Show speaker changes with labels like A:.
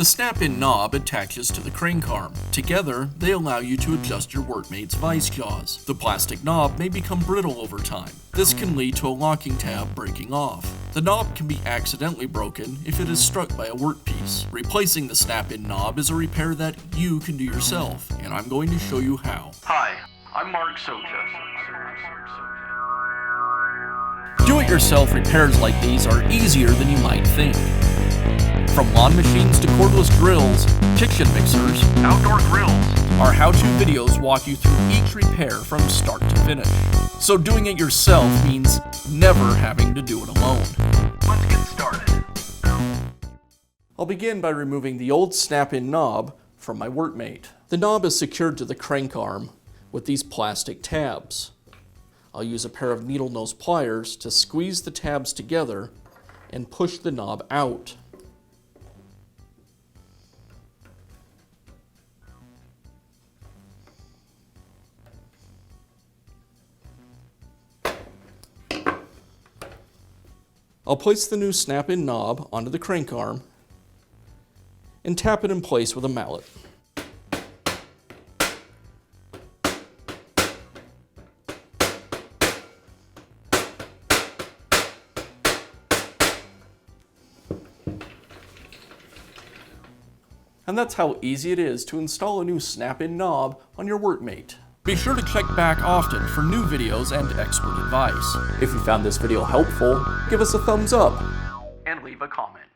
A: The snap-in knob attaches to the crank arm. Together, they allow you to adjust your Workmate's vice jaws. The plastic knob may become brittle over time. This can lead to a locking tab breaking off. The knob can be accidentally broken if it is struck by a workpiece. Replacing the snap-in knob is a repair that you can do yourself, and I'm going to show you how.
B: Hi, I'm Mark Socha.
A: Do-it-yourself repairs like these are easier than you might think. From lawn machines to cordless drills, kitchen mixers,
B: Outdoor grills.
A: our how-to videos walk you through each repair from start to finish. So doing it yourself means never having to do it alone.
B: Let's get started.
A: I'll begin by removing the old snap-in knob from my Workmate. The knob is secured to the crank arm with these plastic tabs. I'll use a pair of needle nose pliers to squeeze the tabs together and push the knob out. I'll place the new snap-in knob onto the crank arm and tap it in place with a mallet. And that's how easy it is to install a new snap-in knob on your Workmate. Be sure to check back often for new videos and expert advice. If you found this video helpful, give us a thumbs up
B: And leave a comment.